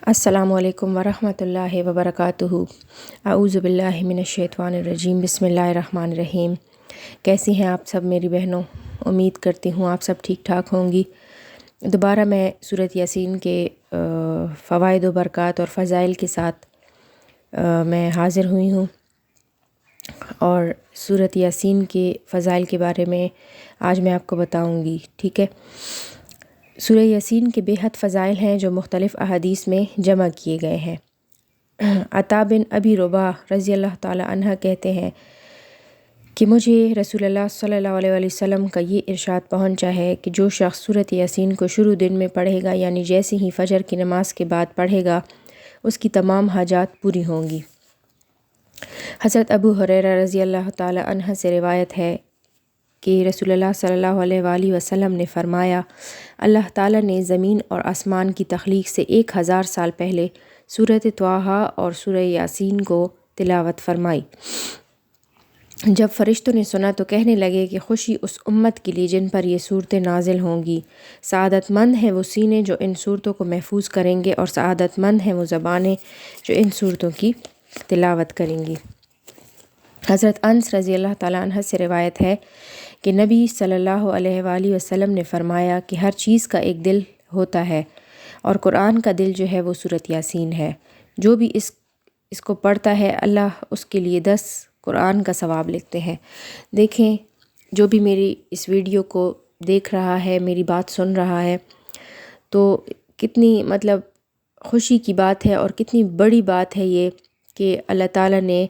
अस्सलामु अलैकुम वरहमतुल्लाहि वबरकातुहू। अऊज़ु बिल्लाहि मिनश्शैतानिर्रजीम। बिस्मिल्लाहिर्रहमानिर्रहीम। कैसी हैं आप सब मेरी बहनों? उम्मीद करती हूँ आप सब ठीक ठाक होंगी। दोबारा मैं सूरत यासीन के फ़वाइद व बरक़ात और फ़ज़ाइल के साथ मैं हाज़िर हुई हूँ और सूरत यासीन के फ़ज़ाइल के बारे में आज मैं आपको बताऊँगी। ठीक है। सूरह यासीन के बेहद फ़ज़ाइल हैं जो मुख्तलिफ़ अहादीस में जमा किए गए हैं। अता बिन अबी रुबाह रज़ी अल्लाह ताला अन्हा कहते हैं कि मुझे रसूलुल्लाह सल्लल्लाहु अलैहि वसल्लम का ये इरशाद पहुँचा है कि जो शख्स सूरत यासीन को शुरू दिन में पढ़ेगा, यानी जैसे ही फ़जर की नमाज के बाद पढ़ेगा, उसकी तमाम हाजात पूरी होंगी। हज़रत अबू हुरैरा रज़ी अल्लाह ताला अन्हा से रिवायत है कि रसूलुल्लाह सल्लल्लाहु अलैहि वसल्लम ने फ़रमाया, अल्लाह ताला ने ज़मीन और आसमान की तख्लीक से 1000 साल पहले सूरत त्वाहा और सूरह यासीन को तिलावत फ़रमाई। जब फ़रिश्तों ने सुना तो कहने लगे कि खुशी उस उम्मत के लिए जिन पर ये सूरतें नाजिल होंगी। सआदतमंद हैं वो सीने जो इन सूरतों को महफूज करेंगे, और सआदतमंद हैं वो ज़बानें जो इन सूरतों की तिलावत करेंगी। हज़रत अनस रज़ी अल्लाह ताला अन्हा से रिवायत है कि नबी सल्लल्लाहु अलैहि वसल्लम ने फ़रमाया कि हर चीज़ का एक दिल होता है, और कुरान का दिल जो है वो सूरत यासीन है। जो भी इसको पढ़ता है, अल्लाह उसके लिए 10 कुरान का सवाब लिखते हैं। देखें, जो भी मेरी इस वीडियो को देख रहा है, मेरी बात सुन रहा है, तो कितनी खुशी की बात है और कितनी बड़ी बात है ये कि अल्लाह ताला ने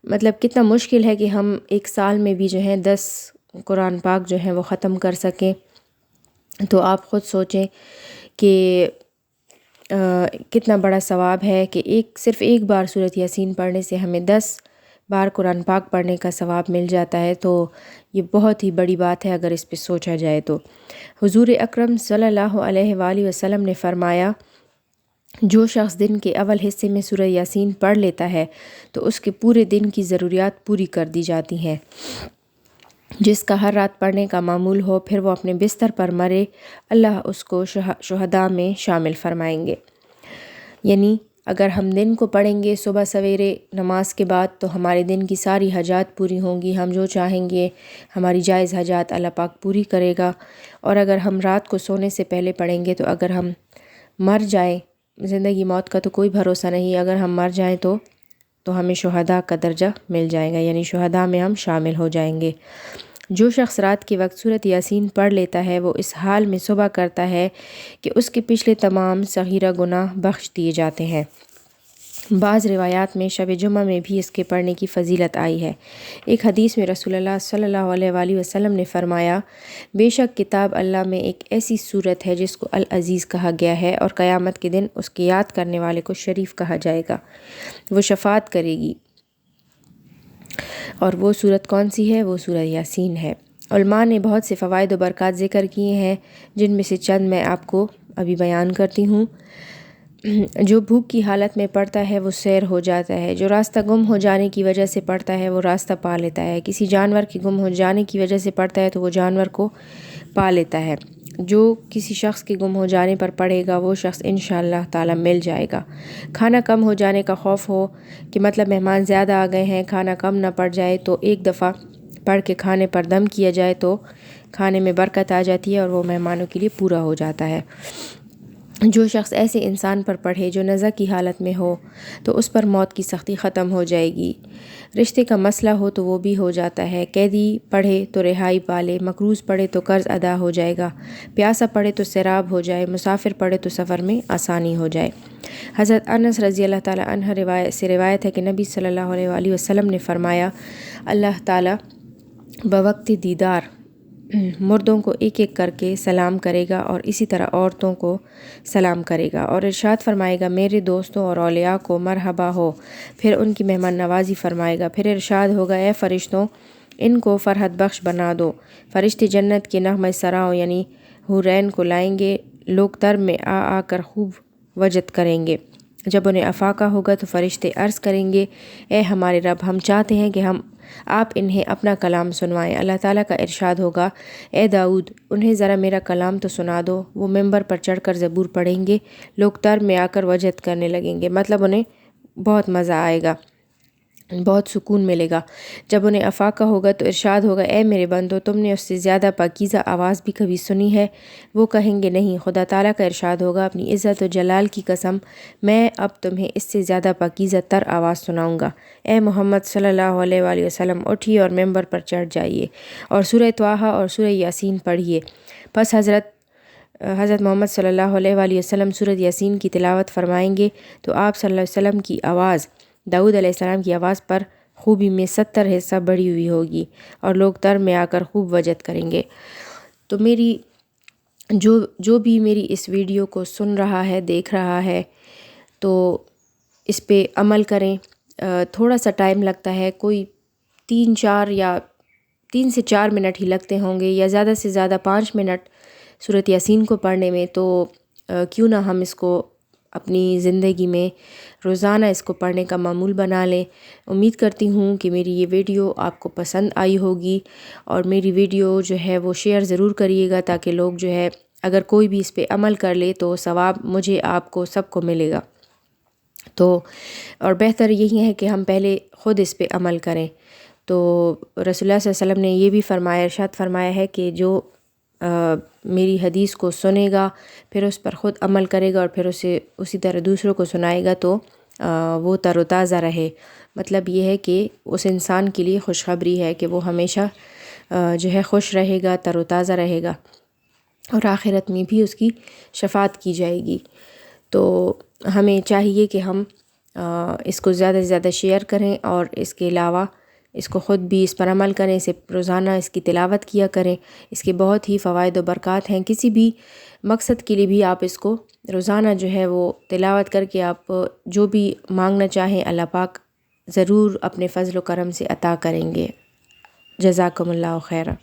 कितना मुश्किल है कि हम एक साल में भी जो है 10 कुरान पाक जो है वो ख़त्म कर सकें। तो आप ख़ुद सोचें कि कितना बड़ा सवाब है कि सिर्फ़ एक बार सूरत यासीन पढ़ने से हमें 10 बार कुरान पाक पढ़ने का सवाब मिल जाता है। तो ये बहुत ही बड़ी बात है अगर इस पे सोचा जाए तो। हुज़ूर अकरम सल्लल्लाहु अलैहि वसल्लम ने फ़रमाया, जो शख्स दिन के अव्वल हिस्से में सूरह यासीन पढ़ लेता है तो उसके पूरे दिन की ज़रूरियात पूरी कर दी जाती हैं। जिसका हर रात पढ़ने का मामूल हो, फिर वो अपने बिस्तर पर मरे, अल्लाह उसको शुहदा में शामिल फ़रमाएंगे। यानी अगर हम दिन को पढ़ेंगे सुबह सवेरे नमाज के बाद, तो हमारे दिन की सारी हजात पूरी होंगी। हम जो चाहेंगे हमारी जायज़ हजात अल्लाह पाक पूरी करेगा। और अगर हम रात को सोने से पहले पढ़ेंगे, तो अगर हम मर जाएं, ज़िंदगी मौत का तो कोई भरोसा नहीं, अगर हम मर जाएं तो हमें शुहदा का दर्जा मिल जाएगा, यानी शुहदा में हम शामिल हो जाएंगे। जो शख्स रात के वक्त सूरत यासीन पढ़ लेता है, वो इस हाल में सुबह करता है कि उसके पिछले तमाम सगीरा गुनाह बख्श दिए जाते हैं। बाज़ रिवायात में शब जुमा में भी इसके पढ़ने की फ़जीलत आई है। एक हदीस में रसूलुल्लाह सल्लल्लाहु अलैहि वसल्लम ने फ़रमाया, बेशक किताब अल्लाह में एक ऐसी सूरत है जिसको अल अज़ीज़ कहा गया है, और क़यामत के दिन उसके याद करने वाले को शरीफ कहा जाएगा। वो शफ़ात करेगी। और वो सूरत कौन सी है? वो सूरह यासीन है। उलमा ने बहुत से फ़वाइद व बरक़ात ज़िक्र किए हैं, जिनमें से चंद मैं आपको अभी बयान करती हूँ। जो भूख की हालत में पढ़ता है वो सैर हो जाता है। जो रास्ता गुम हो जाने की वजह से पढ़ता है वो रास्ता पा लेता है। किसी जानवर के गुम हो जाने की वजह से पढ़ता है तो वो जानवर को पा लेता है। जो किसी शख्स के गुम हो जाने पर पढ़ेगा वो शख्स इंशाअल्लाह ताला मिल जाएगा। खाना कम हो जाने का खौफ हो कि मेहमान ज़्यादा आ गए हैं, खाना कम ना पड़ जाए, तो एक दफ़ा पढ़ के खाने पर दम किया जाए तो खाने में बरकत आ जाती है और वो मेहमानों के लिए पूरा हो जाता है। जो शख्स ऐसे इंसान पर पढ़े जो नज़ा की हालत में हो, तो उस पर मौत की सख्ती ख़त्म हो जाएगी। रिश्ते का मसला हो तो वो भी हो जाता है। कैदी पढ़े तो रिहाई पाले, मकरूज़ पढ़े तो कर्ज़ अदा हो जाएगा, प्यासा पढ़े तो सैराब हो जाए, मुसाफिर पढ़े तो सफ़र में आसानी हो जाए। हज़रत अनस रज़ी अल्लाह ताला अन्हा रिवायत है कि नबी सल्लल्लाहु अलैहि वसल्लम ने फ़रमाया, अल्लाह ताला बवक्त दीदार मुर्दों को एक एक करके सलाम करेगा और इसी तरह औरतों को सलाम करेगा, और इरशाद फरमाएगा, मेरे दोस्तों और औलिया को मरहबा हो। फिर उनकी मेहमान नवाजी फरमाएगा। फिर इरशाद होगा, ए फ़रिश्तों, इनको फ़रहत बख्श बना दो। फ़रिश्ते जन्नत के नग़मे सराओं यानी हुरैन को लाएंगे। लोग तर में आ आकर खूब वजद करेंगे। جب انہیں افاقہ ہوگا تو فرشتے عرض کریں گے اے ہمارے رب، ہم چاہتے ہیں کہ آپ انہیں اپنا کلام سنوائیں۔ اللہ تعالیٰ کا ارشاد ہوگا اے داؤد، انہیں ذرا میرا کلام تو سنا دو۔ وہ ممبر پر چڑھ کر زبور پڑھیں گے، لوگ تر میں آ کر وجد کرنے لگیں گے، مطلب انہیں بہت مزہ آئے گا، بہت سکون ملے گا۔ جب انہیں افاقہ ہوگا تو ارشاد ہوگا اے میرے بندو، تم نے اس سے زیادہ پاکیزہ آواز بھی کبھی سنی ہے؟ وہ کہیں گے نہیں۔ خدا تعالیٰ کا ارشاد ہوگا اپنی عزت و جلال کی قسم، میں اب تمہیں اس سے زیادہ پاکیزہ تر آواز سناؤں گا۔ اے محمد صلی اللہ علیہ وآلہ وسلم، اٹھیے اور ممبر پر چڑھ جائیے اور سورہ طٰہٰ اور سورہ یاسین پڑھیے۔ پس حضرت محمد صلی اللہ علیہ وآلہ وسلم سورہ یاسین کی تلاوت فرمائیں گے تو آپ صلی اللہ علیہ وسلم کی آواز داؤد علیہ السلام کی آواز پر خوبی میں 70 حصہ بڑھی ہوئی ہوگی اور لوگ تر میں آ کر خوب وجد کریں گے۔ تو جو بھی میری اس ویڈیو کو سن رہا ہے، دیکھ رہا ہے، تو اس پہ عمل کریں۔ تھوڑا سا ٹائم لگتا ہے، کوئی 3 سے 4 منٹ ہی لگتے ہوں گے، یا زیادہ سے زیادہ 5 منٹ سورۃ یاسین کو پڑھنے میں۔ تو کیوں نہ ہم اس کو اپنی زندگی میں روزانہ اس کو پڑھنے کا معمول بنا لیں۔ امید کرتی ہوں کہ میری یہ ویڈیو آپ کو پسند آئی ہوگی، اور میری ویڈیو جو ہے وہ شیئر ضرور کریے گا، تاکہ لوگ جو ہے اگر کوئی بھی اس پہ عمل کر لے تو ثواب مجھے، آپ کو، سب کو ملے گا۔ تو اور بہتر یہی ہے کہ ہم پہلے خود اس پہ عمل کریں۔ تو رسول اللہ صلی اللہ علیہ وسلم نے یہ بھی فرمایا، ارشاد فرمایا ہے کہ جو میری حدیث کو سنے گا، پھر اس پر خود عمل کرے گا اور پھر اسے اسی طرح دوسروں کو سنائے گا تو وہ تر و تازہ رہے۔ مطلب یہ ہے کہ اس انسان کے لیے خوشخبری ہے کہ وہ ہمیشہ جو ہے خوش رہے گا، تر و تازہ رہے گا، اور آخرت میں بھی اس کی شفاعت کی جائے گی۔ تو ہمیں چاہیے کہ ہم اس کو زیادہ سے زیادہ شیئر کریں، اور اس کے علاوہ اس کو خود بھی اس پر عمل کریں، اسے روزانہ اس کی تلاوت کیا کریں۔ اس کے بہت ہی فوائد و برکات ہیں۔ کسی بھی مقصد کے لیے بھی آپ اس کو روزانہ جو ہے وہ تلاوت کر کے آپ جو بھی مانگنا چاہیں اللہ پاک ضرور اپنے فضل و کرم سے عطا کریں گے۔ جزاکم اللہ خیرا۔